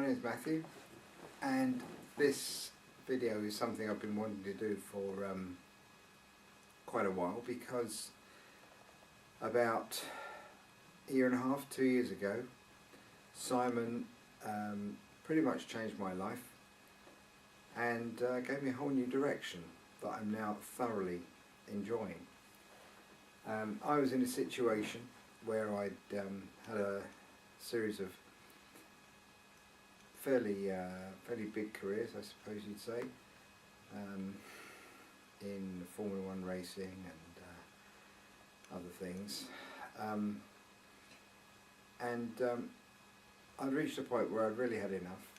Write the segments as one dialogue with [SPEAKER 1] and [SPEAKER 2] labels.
[SPEAKER 1] name is Matthew, and this video is something I've been wanting to do for quite a while, because about a year and a half, 2 years ago, Simon pretty much changed my life and gave me a whole new direction that I'm now thoroughly enjoying. I was in a situation where I'd had a series of fairly big careers, I suppose you'd say, in Formula One racing and other things, I'd reached a point where I'd really had enough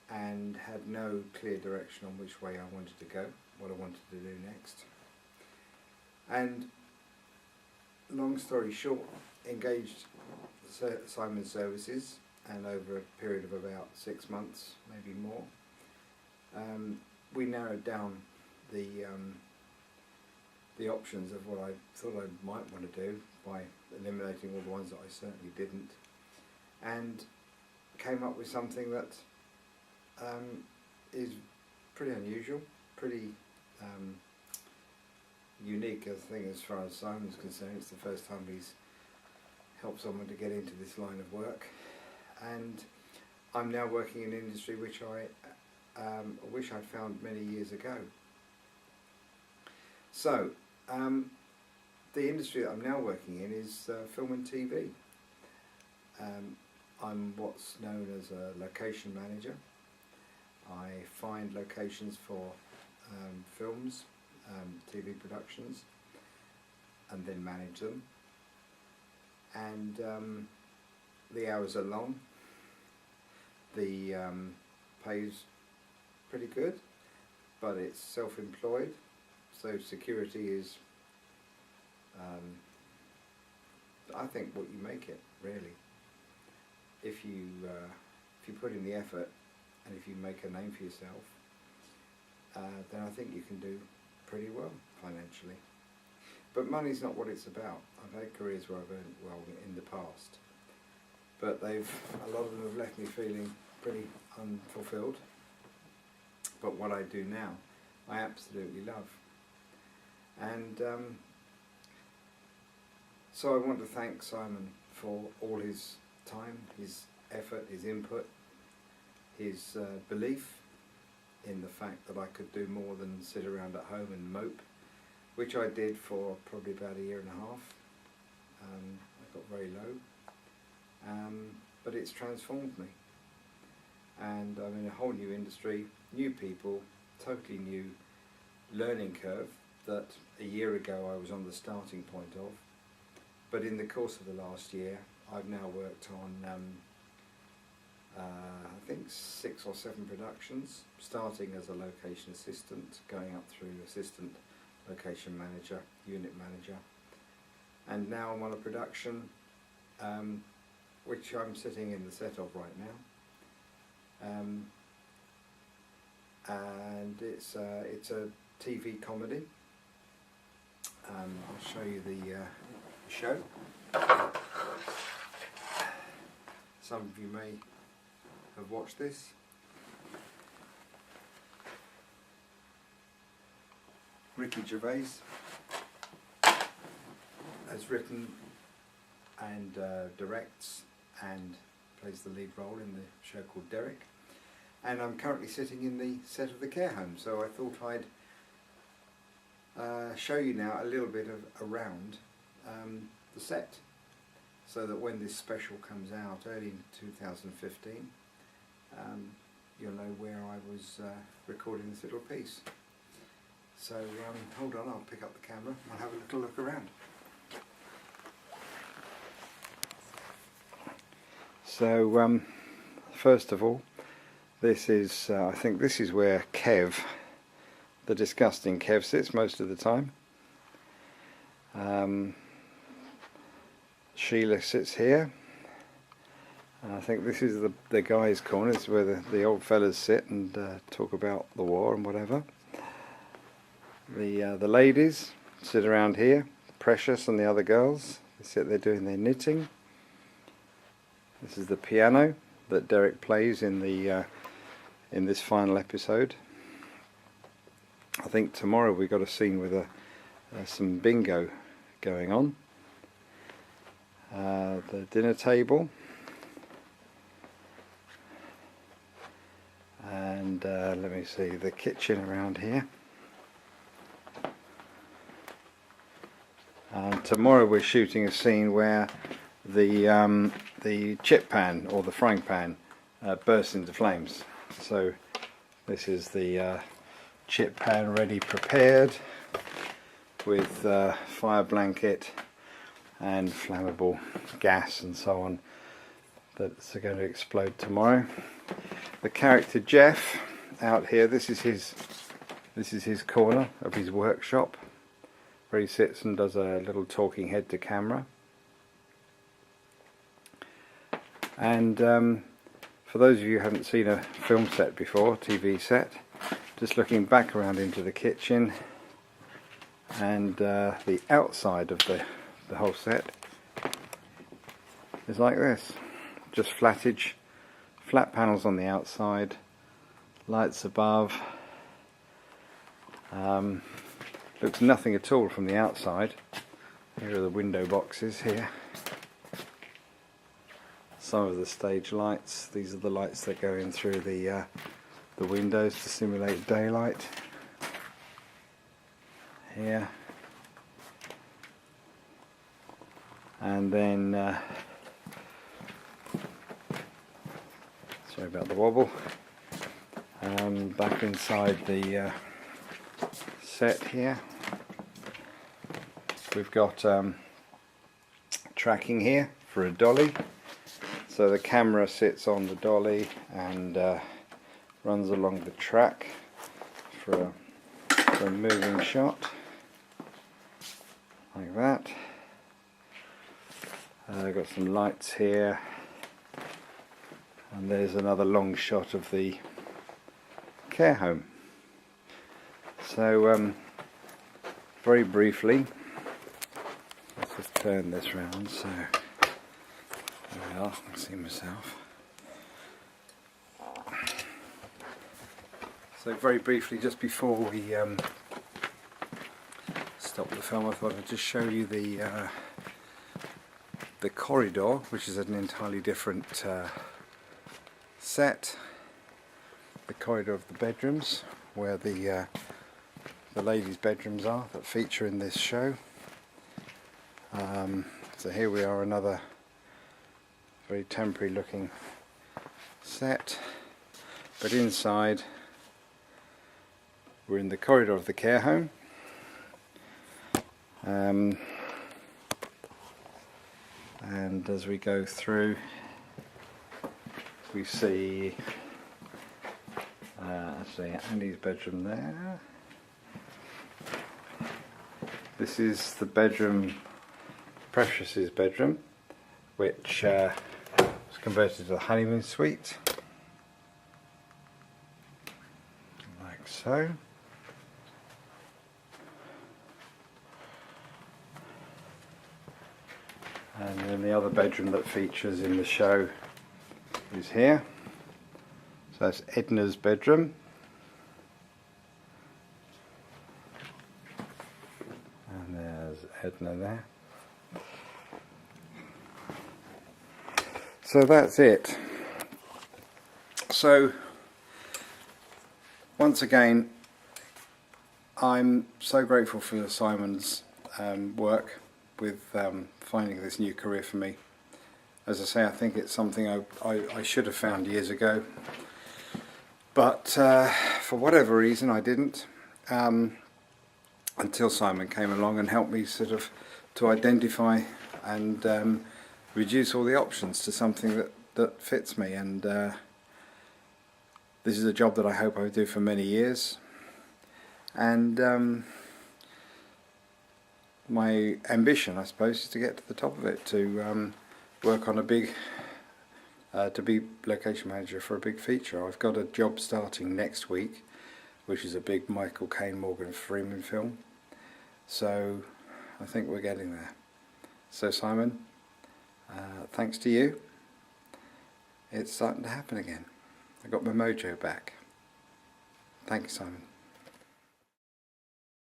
[SPEAKER 1] and had no clear direction on which way I wanted to go, what I wanted to do next. And long story short, engaged Simon's services, and over a period of about 6 months, maybe more, we narrowed down the options of what I thought I might want to do by eliminating all the ones that I certainly didn't, and came up with something that is pretty unusual, pretty unique as far as Simon's concerned. It's the first time he's helped someone to get into this line of work, and I'm now working in an industry which I wish I'd found many years ago. So the industry that I'm now working in is film and TV. I'm what's known as a location manager. I find locations for films, TV productions, and then manage them. And the hours are long. The pay's pretty good, but it's self-employed, so security is, I think, what you make it, really. If you put in the effort and if you make a name for yourself, then I think you can do pretty well financially. But money's not what it's about. I've had careers where I've earned well in the past, but a lot of them have left me feeling pretty unfulfilled. But what I do now, I absolutely love. And so I want to thank Simon for all his time, his effort, his input, his belief in the fact that I could do more than sit around at home and mope, which I did for probably about a year and a half. I got very low, but it's transformed me, and I'm in a whole new industry, new people, totally new learning curve that a year ago I was on the starting point of. But in the course of the last year, I've now worked on I think 6 or 7 productions, starting as a location assistant, going up through assistant location manager, unit manager, and now I'm on a production which I'm sitting in the set of right now, and it's a TV comedy. I'll show you the show. Some of you may have watched this. Ricky Gervais has written and directs and plays the lead role in the show called Derek, and I'm currently sitting in the set of the care home, so I thought I'd show you now a little bit of around the set, so that when this special comes out early in 2015, you'll know where I was recording this little piece. So hold on, I'll pick up the camera, I'll have a little look around. So first of all, this is, I think this is where Kev, the disgusting Kev, sits most of the time. Sheila sits here. I think this is the guys' corner. This is where the old fellas sit and talk about the war and whatever. The ladies sit around here. Precious and the other girls, they sit there doing their knitting. This is the piano. that Derek plays in the in this final episode. I think tomorrow we've got a scene with some bingo going on. The dinner table, and let me see, the kitchen around here. And tomorrow we're shooting a scene where the chip pan or the frying pan bursts into flames. So this is the chip pan ready prepared with fire blanket and flammable gas and so on that's going to explode tomorrow. The character Jeff out here, this is his corner of his workshop where he sits and does a little talking head to camera. And for those of you who haven't seen a film set before, TV set, just looking back around into the kitchen and the outside of the whole set is like this. Just flattage, flat panels on the outside, lights above. Looks nothing at all from the outside. Here are the window boxes here. Some of the stage lights. These are the lights that go in through the windows to simulate daylight. Here. And then, sorry about the wobble, back inside the set here. We've got tracking here for a dolly. So the camera sits on the dolly and runs along the track for a moving shot, like that. I've got some lights here, and there's another long shot of the care home. So very briefly, let's just turn this round so there we are, I can see myself. So very briefly, just before we stop the film, I thought I'd just show you the corridor, which is an entirely different set. The corridor of the bedrooms, where the ladies' bedrooms are that feature in this show. So here we are, another very temporary looking set, but inside we're in the corridor of the care home. And as we go through, we see actually Andy's bedroom there. This is the bedroom, Precious's bedroom, which was converted to the honeymoon suite, like so. And then the other bedroom that features in the show is here. So that's Edna's bedroom. And there's Edna there. So that's it. So once again, I'm so grateful for Simon's work with finding this new career for me. As I say, I think it's something I should have found years ago, but for whatever reason I didn't, until Simon came along and helped me sort of to identify and reduce all the options to something that fits me. And this is a job that I hope I do for many years, and my ambition, I suppose, is to get to the top of it, to work on a big, to be location manager for a big feature. I've got a job starting next week, which is a big Michael Caine, Morgan Freeman film. So I think we're getting there. So Simon, thanks to you, it's starting to happen again. I got my mojo back. Thank you, Simon.